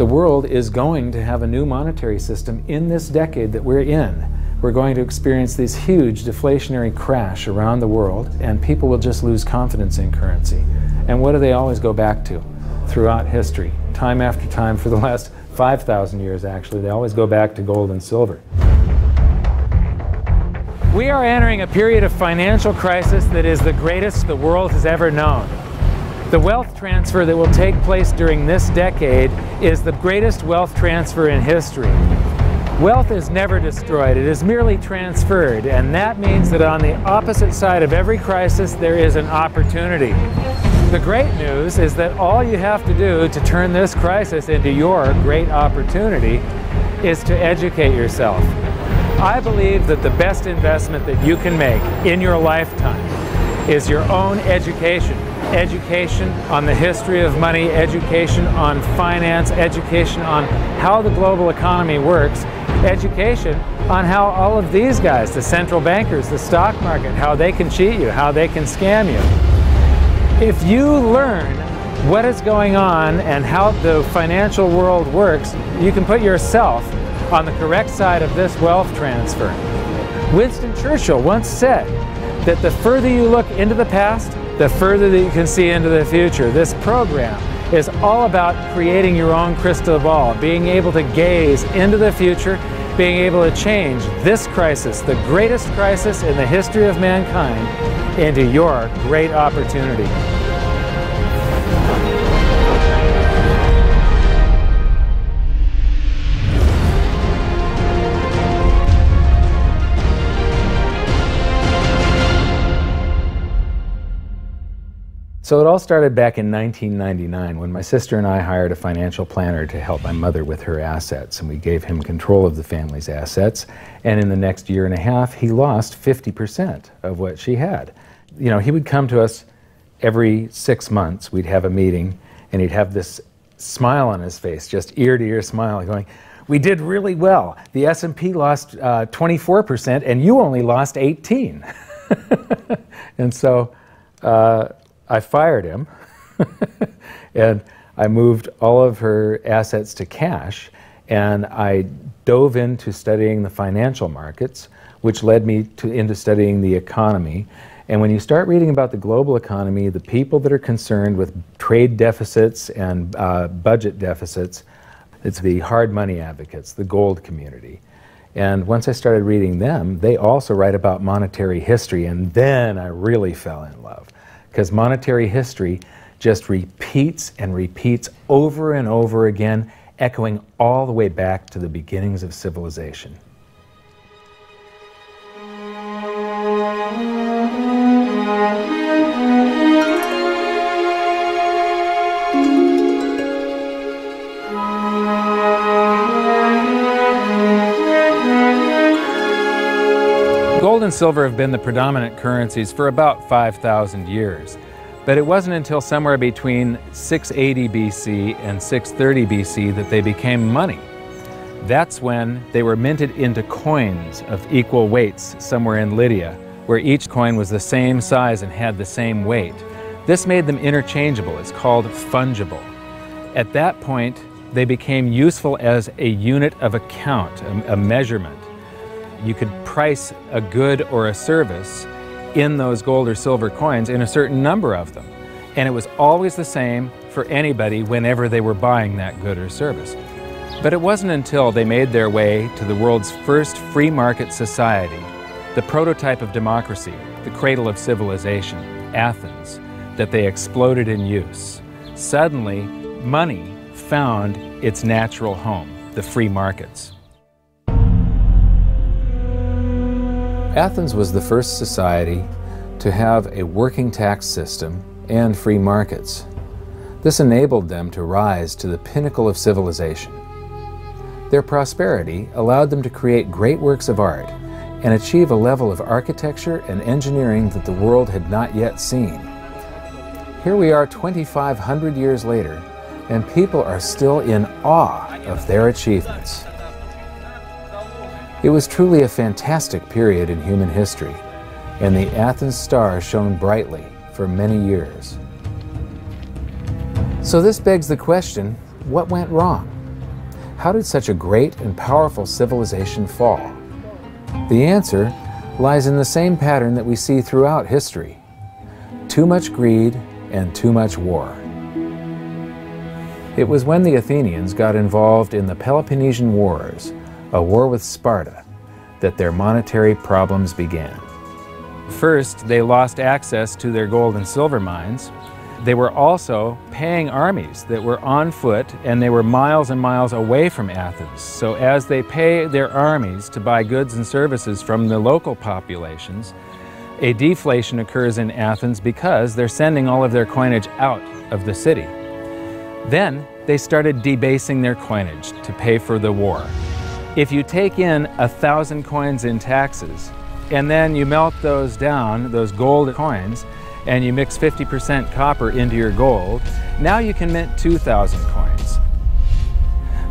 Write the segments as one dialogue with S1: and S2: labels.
S1: The world is going to have a new monetary system in this decade that we're in. We're going to experience this huge deflationary crash around the world, and people will just lose confidence in currency. And what do they always go back to? Throughout history, time after time, for the last 5,000 years actually, they always go back to gold and silver. We are entering a period of financial crisis that is the greatest the world has ever known. The wealth transfer that will take place during this decade is the greatest wealth transfer in history. Wealth is never destroyed, it is merely transferred, and that means that on the opposite side of every crisis there is an opportunity. The great news is that all you have to do to turn this crisis into your great opportunity is to educate yourself. I believe that the best investment that you can make in your lifetime is your own education. Education on the history of money, education on finance, education on how the global economy works, education on how all of these guys, the central bankers, the stock market, how they can cheat you, how they can scam you. If you learn what is going on and how the financial world works, you can put yourself on the correct side of this wealth transfer. Winston Churchill once said that the further you look into the past, the further that you can see into the future. This program is all about creating your own crystal ball, being able to gaze into the future, being able to change this crisis, the greatest crisis in the history of mankind, into your great opportunity. So it all started back in 1999 when my sister and I hired a financial planner to help my mother with her assets, and we gave him control of the family's assets, and in the next year and a half he lost 50% of what she had. You know, he would come to us every 6 months, we'd have a meeting, and he'd have this smile on his face, just ear-to-ear smile, going, "We did really well. The S&P lost 24% and you only lost 18." And so I fired him and I moved all of her assets to cash, and I dove into studying the financial markets, which led me into studying the economy. And when you start reading about the global economy, the people that are concerned with trade deficits and budget deficits, it's the hard money advocates, the gold community. And once I started reading them, they also write about monetary history, and then I really fell in love. Because monetary history just repeats and repeats over and over again, echoing all the way back to the beginnings of civilization. Gold and silver have been the predominant currencies for about 5,000 years, but it wasn't until somewhere between 680 BC and 630 BC that they became money. That's when they were minted into coins of equal weights somewhere in Lydia, where each coin was the same size and had the same weight. This made them interchangeable. It's called fungible. At that point, they became useful as a unit of account, a measurement. You could price a good or a service in those gold or silver coins in a certain number of them. And it was always the same for anybody whenever they were buying that good or service. But it wasn't until they made their way to the world's first free market society, the prototype of democracy, the cradle of civilization, Athens, that they exploded in use. Suddenly, money found its natural home, the free markets. Athens was the first society to have a working tax system and free markets. This enabled them to rise to the pinnacle of civilization. Their prosperity allowed them to create great works of art and achieve a level of architecture and engineering that the world had not yet seen. Here we are 2,500 years later, and people are still in awe of their achievements. It was truly a fantastic period in human history, and the Athens star shone brightly for many years. So this begs the question, what went wrong? How did such a great and powerful civilization fall? The answer lies in the same pattern that we see throughout history: too much greed and too much war. It was when the Athenians got involved in the Peloponnesian Wars, a war with Sparta, that their monetary problems began. First, they lost access to their gold and silver mines. They were also paying armies that were on foot, and they were miles and miles away from Athens. So as they pay their armies to buy goods and services from the local populations, a deflation occurs in Athens because they're sending all of their coinage out of the city. Then they started debasing their coinage to pay for the war. If you take in 1,000 coins in taxes, and then you melt those down, those gold coins, and you mix 50% copper into your gold, now you can mint 2,000 coins.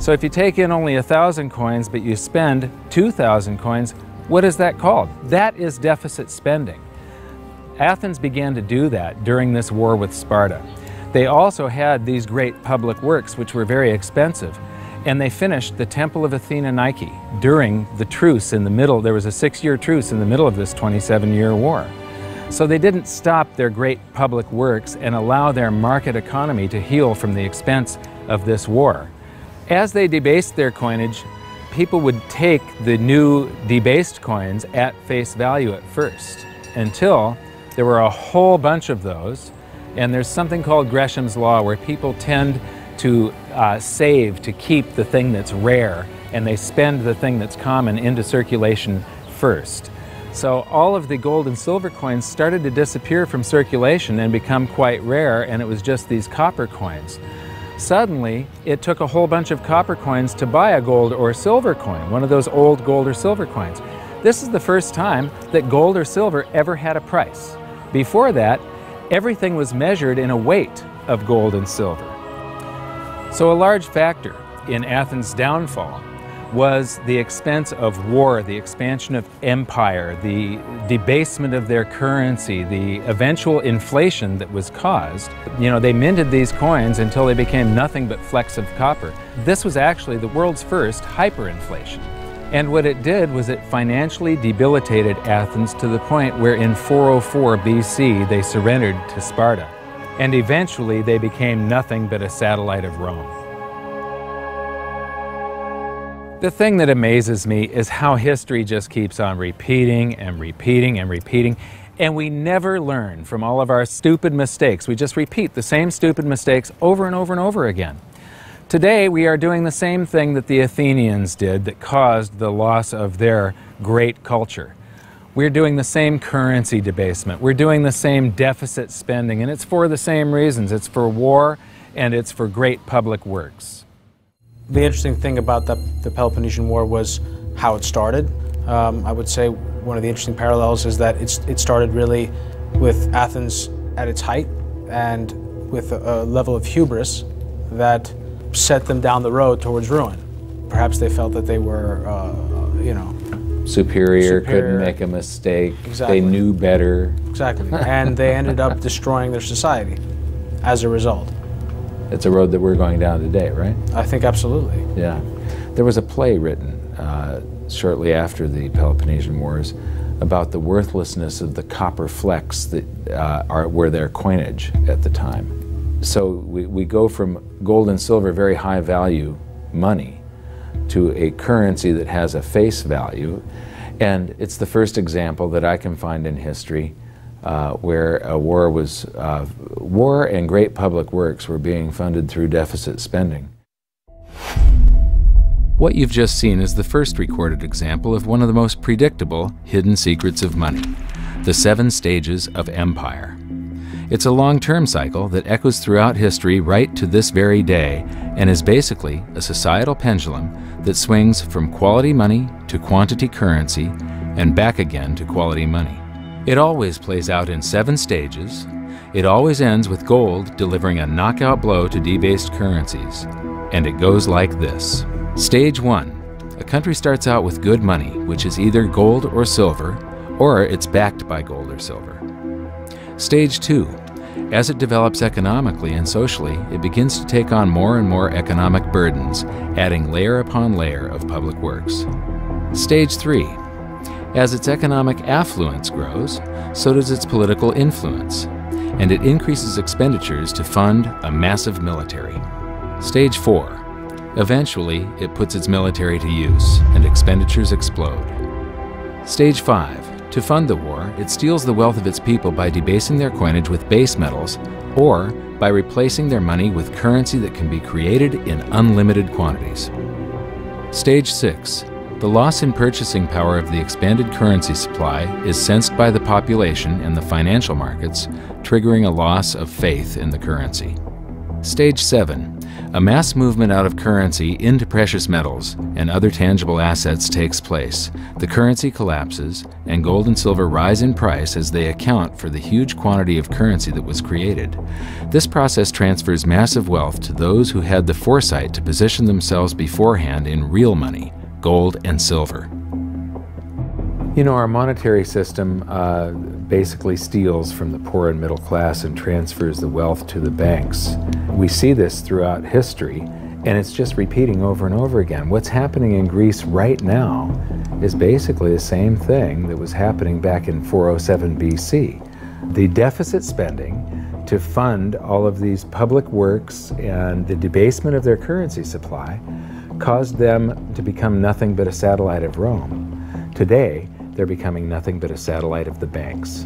S1: So if you take in only 1,000 coins, but you spend 2,000 coins, what is that called? That is deficit spending. Athens began to do that during this war with Sparta. They also had these great public works, which were very expensive, and they finished the Temple of Athena Nike during the truce in the middle. There was a 6-year truce in the middle of this 27-year war. So they didn't stop their great public works and allow their market economy to heal from the expense of this war. As they debased their coinage, people would take the new debased coins at face value at first, until there were a whole bunch of those. And there's something called Gresham's Law, where people tend to save to keep the thing that's rare, and they spend the thing that's common into circulation first. So all of the gold and silver coins started to disappear from circulation and become quite rare, and it was just these copper coins. Suddenly, it took a whole bunch of copper coins to buy a gold or silver coin, one of those old gold or silver coins. This is the first time that gold or silver ever had a price. Before that, everything was measured in a weight of gold and silver. So a large factor in Athens' downfall was the expense of war, the expansion of empire, the debasement of their currency, the eventual inflation that was caused. You know, they minted these coins until they became nothing but flecks of copper. This was actually the world's first hyperinflation. And what it did was it financially debilitated Athens to the point where in 404 BC they surrendered to Sparta. And eventually they became nothing but a satellite of Rome. The thing that amazes me is how history just keeps on repeating and repeating and repeating, and we never learn from all of our stupid mistakes. We just repeat the same stupid mistakes over and over and over again. Today we are doing the same thing that the Athenians did that caused the loss of their great culture. We're doing the same currency debasement. We're doing the same deficit spending, and it's for the same reasons. It's for war, and it's for great public works.
S2: The interesting thing about the Peloponnesian War was how it started. I would say one of the interesting parallels is that it started really with Athens at its height and with a level of hubris that set them down the road towards ruin. Perhaps they felt that they were,
S1: superior, couldn't make a mistake,
S2: exactly.
S1: They knew better.
S2: Exactly, and they ended up destroying their society as a result.
S1: It's a road that we're going down today, right?
S2: I think absolutely.
S1: Yeah. There was a play written shortly after the Peloponnesian Wars about the worthlessness of the copper flecks that were their coinage at the time. So we go from gold and silver, very high value money, to a currency that has a face value. And it's the first example that I can find in history where a war and great public works were being funded through deficit spending. What you've just seen is the first recorded example of one of the most predictable hidden secrets of money, the 7 stages of empire. It's a long-term cycle that echoes throughout history right to this very day and is basically a societal pendulum that swings from quality money to quantity currency and back again to quality money. It always plays out in 7 stages. It always ends with gold delivering a knockout blow to debased currencies. And it goes like this. Stage 1. A country starts out with good money, which is either gold or silver, or it's backed by gold or silver. Stage 2.
S3: As it develops economically and socially, it begins to take on more and more economic burdens, adding layer upon layer of public works. Stage 3. As its economic affluence grows, so does its political influence, and it increases expenditures to fund a massive military. Stage 4. Eventually, it puts its military to use, and expenditures explode. Stage 5. To fund the war, it steals the wealth of its people by debasing their coinage with base metals, or by replacing their money with currency that can be created in unlimited quantities. Stage 6. The loss in purchasing power of the expanded currency supply is sensed by the population and the financial markets, triggering a loss of faith in the currency. Stage 7. A mass movement out of currency into precious metals and other tangible assets takes place. The currency collapses, and gold and silver rise in price as they account for the huge quantity of currency that was created. This process transfers massive wealth to those who had the foresight to position themselves beforehand in real money, gold and silver.
S1: You know, our monetary system basically steals from the poor and middle class and transfers the wealth to the banks. We see this throughout history, and it's just repeating over and over again. What's happening in Greece right now is basically the same thing that was happening back in 407 BC. The deficit spending to fund all of these public works and the debasement of their currency supply caused them to become nothing but a satellite of Rome. Today, they're becoming nothing but a satellite of the banks.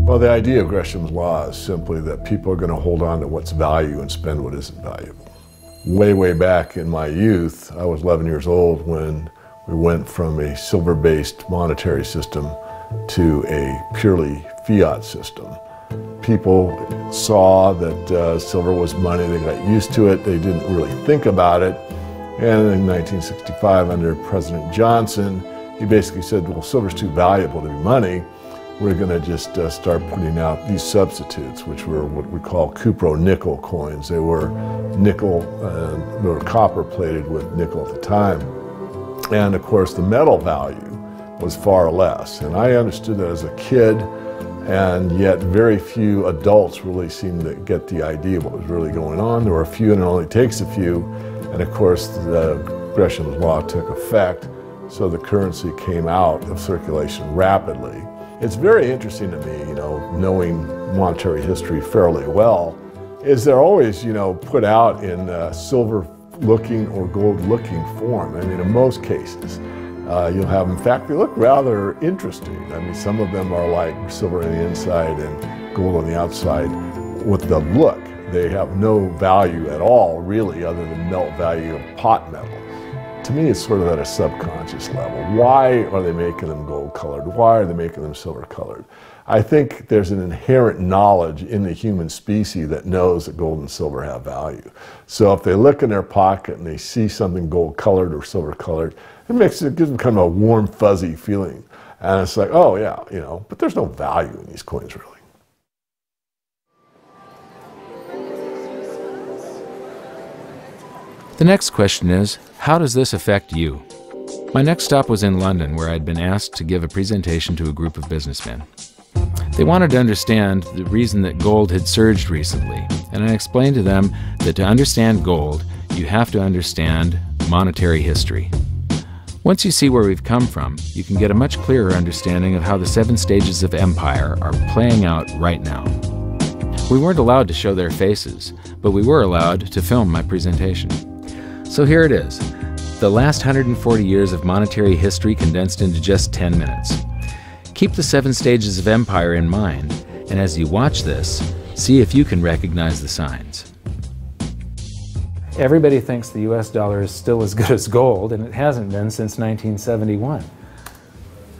S4: Well, the idea of Gresham's law is simply that people are going to hold on to what's value and spend what isn't valuable. Way back in my youth, I was 11 years old when we went from a silver-based monetary system to a purely fiat system. People saw that silver was money, they got used to it, they didn't really think about it. And in 1965, under President Johnson, he basically said, well, silver's too valuable to be money. We're going to just start putting out these substitutes, which were what we call cupro-nickel coins. They were nickel, they were copper plated with nickel at the time. And of course, the metal value was far less. And I understood that as a kid, and yet very few adults really seemed to get the idea of what was really going on. There were a few, and it only takes a few. And of course, Gresham's law took effect, so the currency came out of circulation rapidly. It's very interesting to me, you know, knowing monetary history fairly well, is they're always, you know, put out in silver-looking or gold-looking form. I mean, in most cases, you'll have, in fact, they look rather interesting. I mean, some of them are like silver on the inside and gold on the outside with the look. They have no value at all, really, other than melt value of pot metal. To me, it's sort of at a subconscious level. Why are they making them gold-colored? Why are they making them silver-colored? I think there's an inherent knowledge in the human species that knows that gold and silver have value. So if they look in their pocket and they see something gold-colored or silver-colored, it gives them kind of a warm, fuzzy feeling. And it's like, oh yeah, you know, but there's no value in these coins, really.
S3: The next question is, how does this affect you? My next stop was in London, where I'd been asked to give a presentation to a group of businessmen. They wanted to understand the reason that gold had surged recently, and I explained to them that to understand gold, you have to understand monetary history. Once you see where we've come from, you can get a much clearer understanding of how the 7 stages of empire are playing out right now. We weren't allowed to show their faces, but we were allowed to film my presentation. So here it is, the last 140 years of monetary history condensed into just 10 minutes. Keep the 7 stages of empire in mind, and as you watch this, see if you can recognize the signs.
S1: Everybody thinks the US dollar is still as good as gold, and it hasn't been since 1971.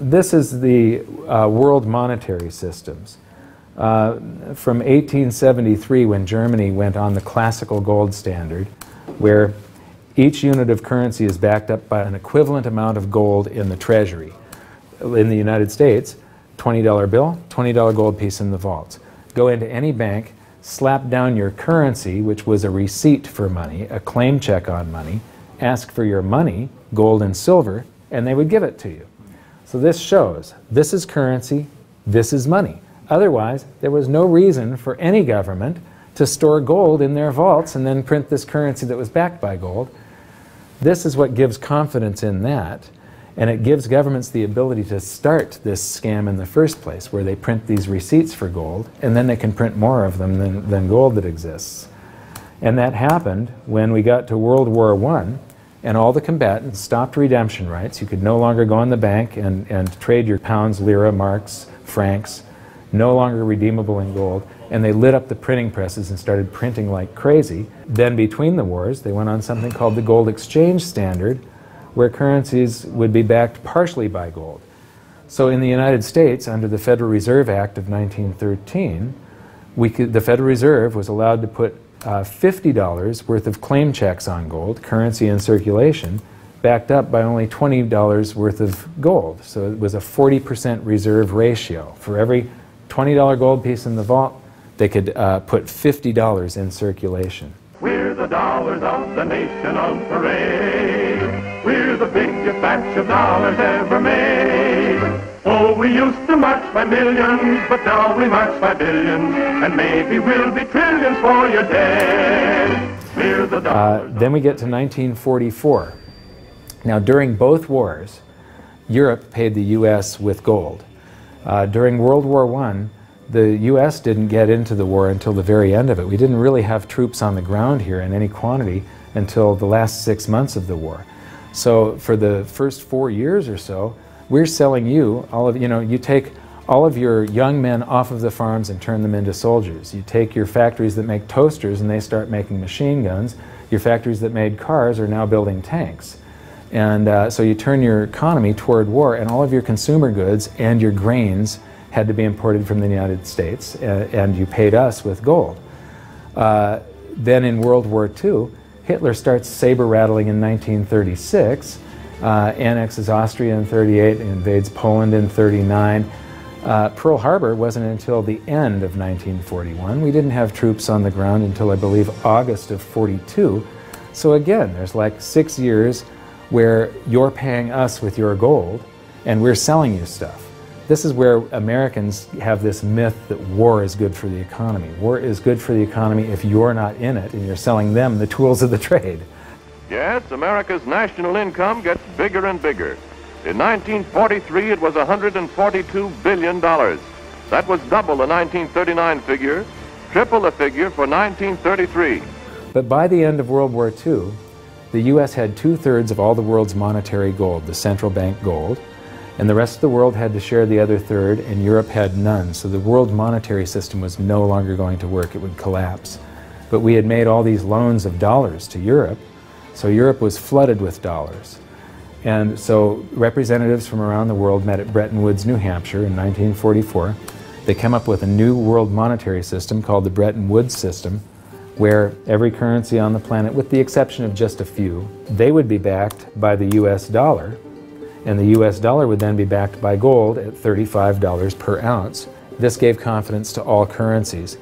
S1: This is the world monetary systems. From 1873, when Germany went on the classical gold standard, where each unit of currency is backed up by an equivalent amount of gold in the treasury. In the United States, $20 bill, $20 gold piece in the vaults. Go into any bank, slap down your currency, which was a receipt for money, a claim check on money, ask for your money, gold and silver, and they would give it to you. So this shows this is currency, this is money. Otherwise, there was no reason for any government to store gold in their vaults and then print this currency that was backed by gold. This is what gives confidence in that, and it gives governments the ability to start this scam in the first place, where they print these receipts for gold, and then they can print more of them than gold that exists. And that happened when we got to World War I, and all the combatants stopped redemption rights. You could no longer go in the bank and trade your pounds, lira, marks, francs, no longer redeemable in gold, and they lit up the printing presses and started printing like crazy. Then between the wars, they went on something called the gold exchange standard, where currencies would be backed partially by gold. So in the United States, under the Federal Reserve Act of 1913, the Federal Reserve was allowed to put $50 worth of claim checks on gold, currency in circulation, backed up by only $20 worth of gold. So it was a 40% reserve ratio. For every $20 gold piece in the vault, they could put $50 in circulation.
S5: We're the dollars of the nation on parade. We're the biggest batch of dollars ever made. Oh, we used to march by millions, but now we march by billions, and maybe we'll be trillions for your dead. We're the dollars.
S1: Then we get to 1944. Now, during both wars, Europe paid the U.S. with gold. During World War I, the U.S. didn't get into the war until the very end of it. We didn't really have troops on the ground here in any quantity until the last 6 months of the war. So for the first 4 years or so, we're selling you, you take all of your young men off of the farms and turn them into soldiers. You take your factories that make toasters and they start making machine guns. Your factories that made cars are now building tanks. And so you turn your economy toward war, and all of your consumer goods and your grains had to be imported from the United States, and you paid us with gold. Then in World War II, Hitler starts saber rattling in 1936, annexes Austria in 1938, invades Poland in 1939. Pearl Harbor wasn't until the end of 1941. We didn't have troops on the ground until, I believe, August of 1942. So again, there's like 6 years where you're paying us with your gold and we're selling you stuff. This is where Americans have this myth that war is good for the economy. War is good for the economy if you're not in it and you're selling them the tools of the trade.
S5: Yes, America's national income gets bigger and bigger. In 1943, it was $142 billion. That was double the 1939 figure, triple the figure for 1933.
S1: But by the end of World War II, the U.S. had 2/3 of all the world's monetary gold, the central bank gold, and the rest of the world had to share the other third, and Europe had none. So the world monetary system was no longer going to work. It would collapse. But we had made all these loans of dollars to Europe, so Europe was flooded with dollars. And so representatives from around the world met at Bretton Woods, New Hampshire in 1944. They came up with a new world monetary system called the Bretton Woods system, where every currency on the planet, with the exception of just a few, they would be backed by the US dollar, and the US dollar would then be backed by gold at $35 per ounce. This gave confidence to all currencies.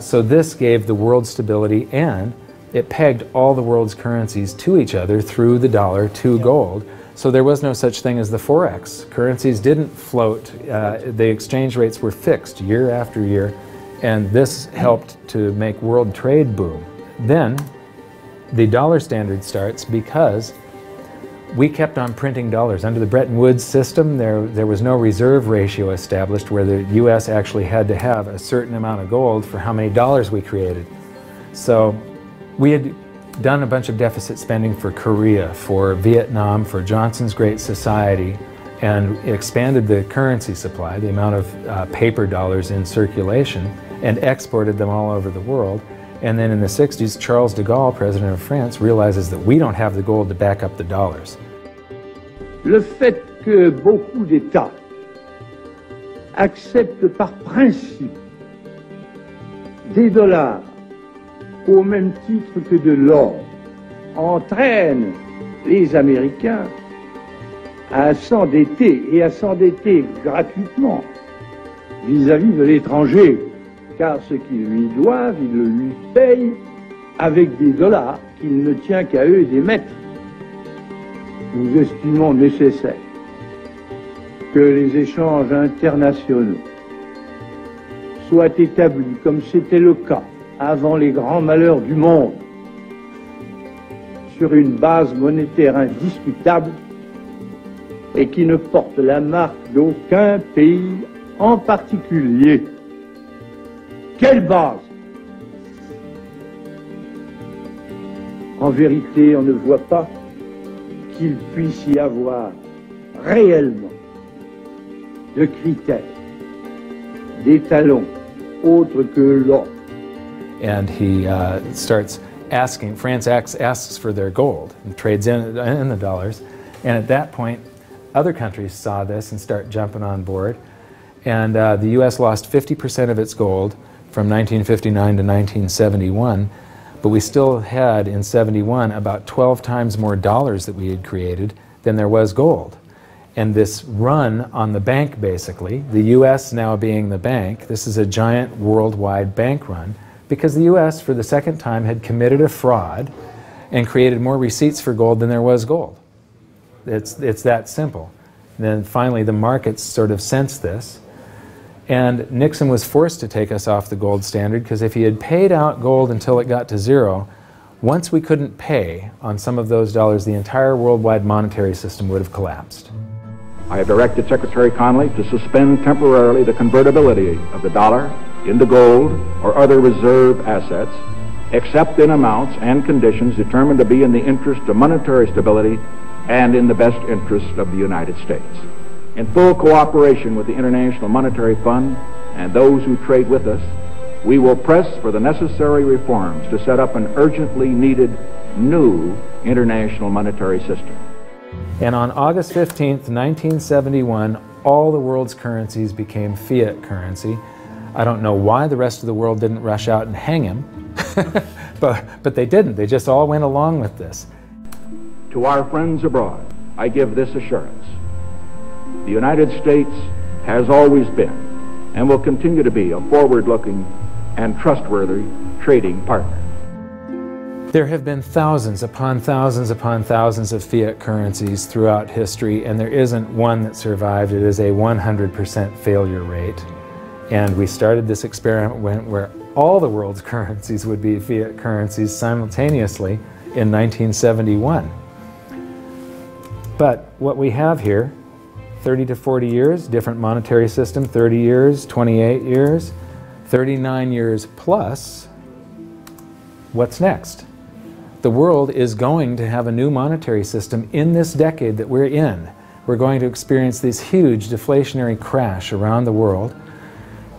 S1: So this gave the world stability, and it pegged all the world's currencies to each other through the dollar to gold. So there was no such thing as the Forex. Currencies didn't float. The exchange rates were fixed year after year, and this helped to make world trade boom. Then the dollar standard starts because we kept on printing dollars. Under the Bretton Woods system, there was no reserve ratio established where the US actually had to have a certain amount of gold for how many dollars we created. So we had done a bunch of deficit spending for Korea, for Vietnam, for Johnson's Great Society, and expanded the currency supply, the amount of paper dollars in circulation, and exported them all over the world. And then in the 60s, Charles de Gaulle, president of France, realizes that we don't have the gold to back up the dollars.
S6: Le fait que beaucoup d'États acceptent par principe des dollars au même titre que de l'or entraîne les Américains à s'endetter, et à s'endetter gratuitement vis-à-vis de l'étranger, car ce qu'ils lui doivent, ils le lui payent avec des dollars qu'il ne tient qu'à eux d'émettre. Nous estimons nécessaire que les échanges internationaux soient établis comme c'était le cas avant les grands malheurs du monde, sur une base monétaire indiscutable et qui ne porte la marque d'aucun pays en particulier. Quelle base? En vérité, on ne voit pas qu'il puisse y avoir réellement de critères, d'étalons autres que l'or.
S1: And he starts asking, France asks for their gold and trades in the dollars. And at that point, other countries saw this and start jumping on board. And the US lost 50% of its gold from 1959 to 1971. But we still had, in 71, about 12 times more dollars that we had created than there was gold. And this run on the bank, basically, the US now being the bank, this is a giant worldwide bank run, because the US, for the second time, had committed a fraud and created more receipts for gold than there was gold. It's that simple. And then finally, the markets sort of sensed this. And Nixon was forced to take us off the gold standard, because if he had paid out gold until it got to zero, once we couldn't pay on some of those dollars, the entire worldwide monetary system would have collapsed.
S7: I have directed Secretary Connally to suspend temporarily the convertibility of the dollar into gold or other reserve assets, except in amounts and conditions determined to be in the interest of monetary stability and in the best interest of the United States. In full cooperation with the International Monetary Fund and those who trade with us, we will press for the necessary reforms to set up an urgently needed new international monetary system.
S1: And on August 15th, 1971, all the world's currencies became fiat currency. I don't know why the rest of the world didn't rush out and hang him, but they didn't. They just all went along with this.
S7: To our friends abroad, I give this assurance. The United States has always been and will continue to be a forward-looking and trustworthy trading partner.
S1: There have been thousands upon thousands upon thousands of fiat currencies throughout history, and there isn't one that survived. It is a 100% failure rate. And we started this experiment where all the world's currencies would be fiat currencies simultaneously in 1971. But what we have here, 30 to 40 years, different monetary system, 30 years, 28 years, 39 years plus, what's next? The world is going to have a new monetary system in this decade that we're in. We're going to experience this huge deflationary crash around the world.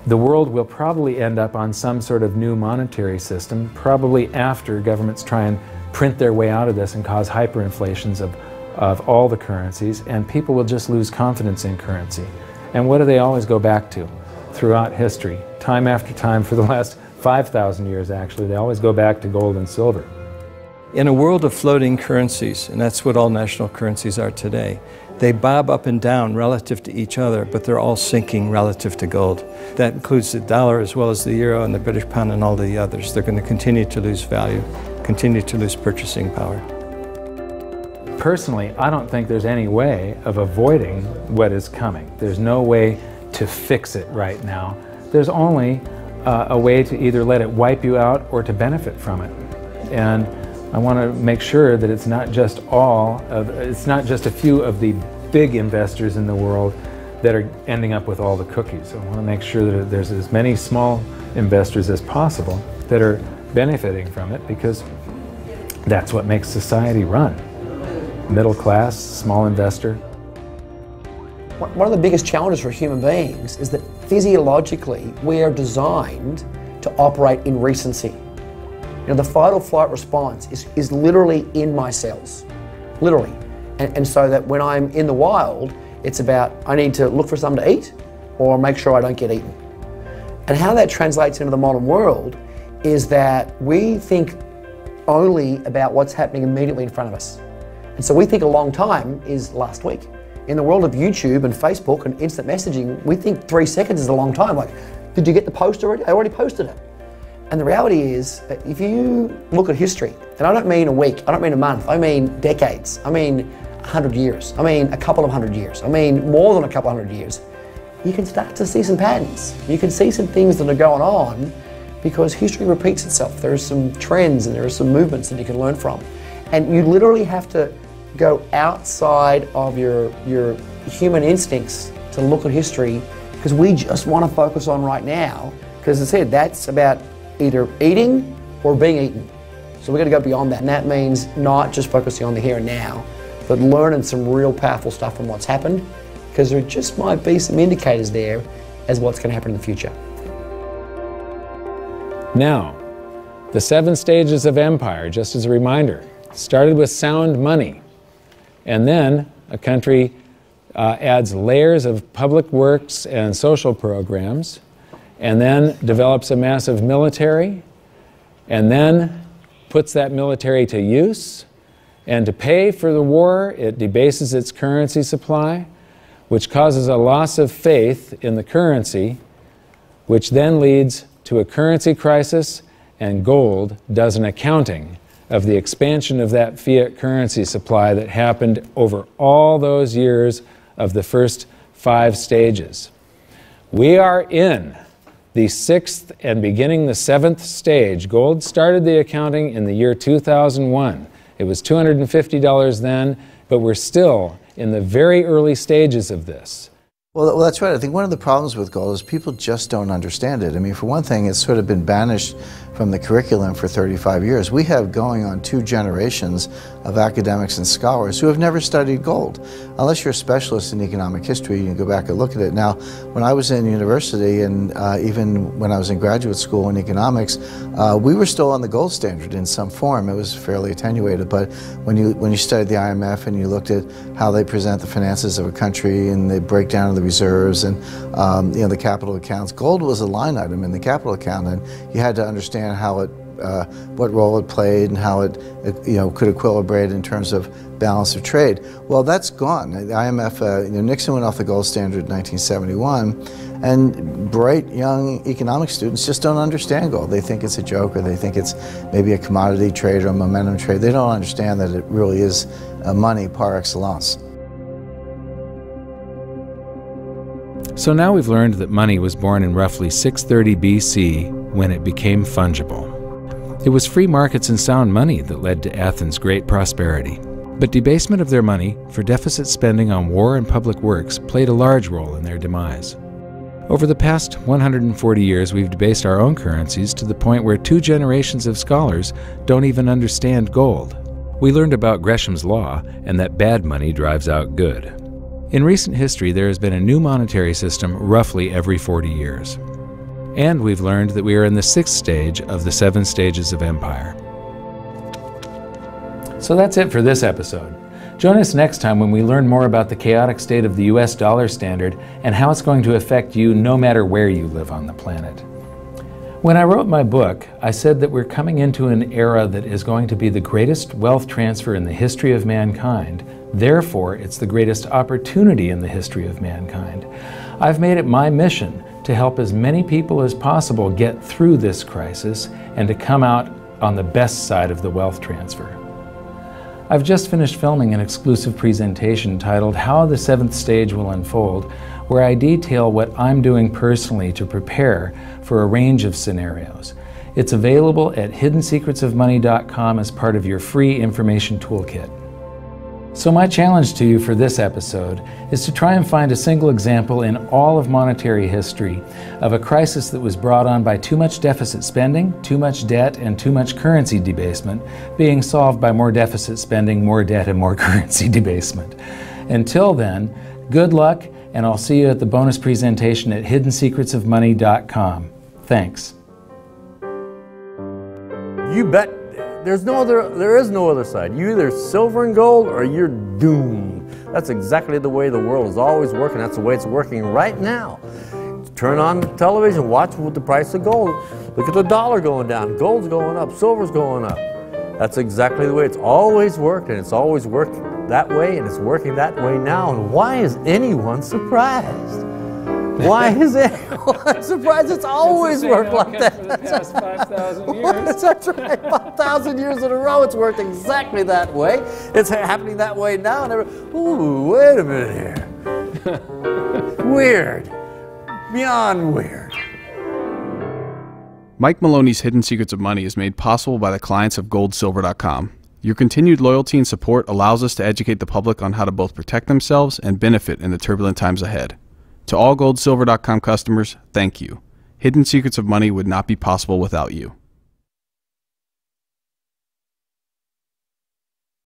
S1: The world will probably end up on some sort of new monetary system, probably after governments try and print their way out of this and cause hyperinflations of all the currencies, and people will just lose confidence in currency. And what do they always go back to throughout history? Time after time, for the last 5,000 years actually, they always go back to gold and silver.
S8: In a world of floating currencies, and that's what all national currencies are today, they bob up and down relative to each other, but they're all sinking relative to gold. That includes the dollar as well as the euro and the British pound and all the others. They're going to continue to lose value, continue to lose purchasing power.
S1: Personally, I don't think there's any way of avoiding what is coming. There's no way to fix it right now. There's only a way to either let it wipe you out or to benefit from it. And I want to make sure that it's not just a few of the big investors in the world that are ending up with all the cookies. I want to make sure that there's as many small investors as possible that are benefiting from it, because that's what makes society run. Middle class, small investor.
S9: One of the biggest challenges for human beings is that physiologically we are designed to operate in recency. You know, the fight or flight response is literally in my cells, literally. And so that when I'm in the wild, it's about I need to look for something to eat or make sure I don't get eaten. And how that translates into the modern world is that we think only about what's happening immediately in front of us. And so we think a long time is last week. In the world of YouTube and Facebook and instant messaging, we think 3 seconds is a long time. Like, did you get the post already? I already posted it. And the reality is that if you look at history, and I don't mean a week, I don't mean a month, I mean decades, I mean 100 years, I mean a couple of 100 years, I mean more than a couple of 100 years, you can start to see some patterns. You can see some things that are going on because history repeats itself. There are some trends and there are some movements that you can learn from. And you literally have to go outside of your human instincts to look at history, because we just want to focus on right now, because as I said, that's about either eating or being eaten. So we've got to go beyond that, and that means not just focusing on the here and now, but learning some real powerful stuff from what's happened, because there just might be some indicators there as what's going to happen in the future.
S1: Now, the 7 stages of empire, just as a reminder, started with sound money, and then a country adds layers of public works and social programs, and then develops a massive military, and then puts that military to use, and to pay for the war, it debases its currency supply, which causes a loss of faith in the currency, which then leads to a currency crisis, and gold does an accounting of the expansion of that fiat currency supply that happened over all those years of the first 5 stages. We are in the 6th and beginning the 7th stage. Gold started the accounting in the year 2001. It was $250 then, but we're still in the very early stages of this.
S10: Well, that's right. I think one of the problems with gold is people just don't understand it. I mean, for one thing, it's sort of been banished from the curriculum for 35 years. We have going on 2 generations of academics and scholars who have never studied gold. Unless you're a specialist in economic history, you can go back and look at it. Now, when I was in university and even when I was in graduate school in economics, we were still on the gold standard in some form. It was fairly attenuated, but when you studied the IMF and you looked at how they present the finances of a country and the breakdown of the reserves and you know, the capital accounts, gold was a line item in the capital account, and you had to understand how it, what role it played and how it you know, could equilibrate in terms of balance of trade. Well, that's gone. The IMF, you know, Nixon went off the gold standard in 1971, and bright young economic students just don't understand gold. They think it's a joke, or they think it's maybe a commodity trade or a momentum trade. They don't understand that it really is money par excellence.
S3: So now we've learned that money was born in roughly 630 BC when it became fungible. It was free markets and sound money that led to Athens' great prosperity. But debasement of their money for deficit spending on war and public works played a large role in their demise. Over the past 140 years, we've debased our own currencies to the point where 2 generations of scholars don't even understand gold. We learned about Gresham's law and that bad money drives out good. In recent history, there has been a new monetary system roughly every 40 years. And we've learned that we are in the 6th stage of the 7 stages of empire.
S1: So that's it for this episode. Join us next time when we learn more about the chaotic state of the US dollar standard and how it's going to affect you no matter where you live on the planet. When I wrote my book, I said that we're coming into an era that is going to be the greatest wealth transfer in the history of mankind. Therefore, it's the greatest opportunity in the history of mankind. I've made it my mission to help as many people as possible get through this crisis and to come out on the best side of the wealth transfer. I've just finished filming an exclusive presentation titled How the 7th Stage Will Unfold, where I detail what I'm doing personally to prepare for a range of scenarios. It's available at hiddensecretsofmoney.com as part of your free information toolkit. So my challenge to you for this episode is to try and find a single example in all of monetary history of a crisis that was brought on by too much deficit spending, too much debt, and too much currency debasement being solved by more deficit spending, more debt, and more currency debasement. Until then, good luck, and I'll see you at the bonus presentation at hiddensecretsofmoney.com. Thanks.
S11: You bet. There is no other side. You either silver and gold or you're doomed. That's exactly the way the world is always working. That's the way it's working right now. Turn on the television, watch with the price of gold. Look at the dollar going down, gold's going up, silver's going up. That's exactly the way it's always worked, and it's always worked that way, and it's working that way now. And why is anyone surprised? Why is it? I'm surprised it's always worked like that.
S1: For the past 5,000 years.
S11: That's right. 5,000 years in a row, it's worked exactly that way. It's happening that way now. And ooh, wait a minute here. Weird. Beyond weird.
S12: Mike Maloney's Hidden Secrets of Money is made possible by the clients of goldsilver.com. Your continued loyalty and support allows us to educate the public on how to both protect themselves and benefit in the turbulent times ahead. To all goldsilver.com customers, thank you. Hidden Secrets of Money would not be possible without you.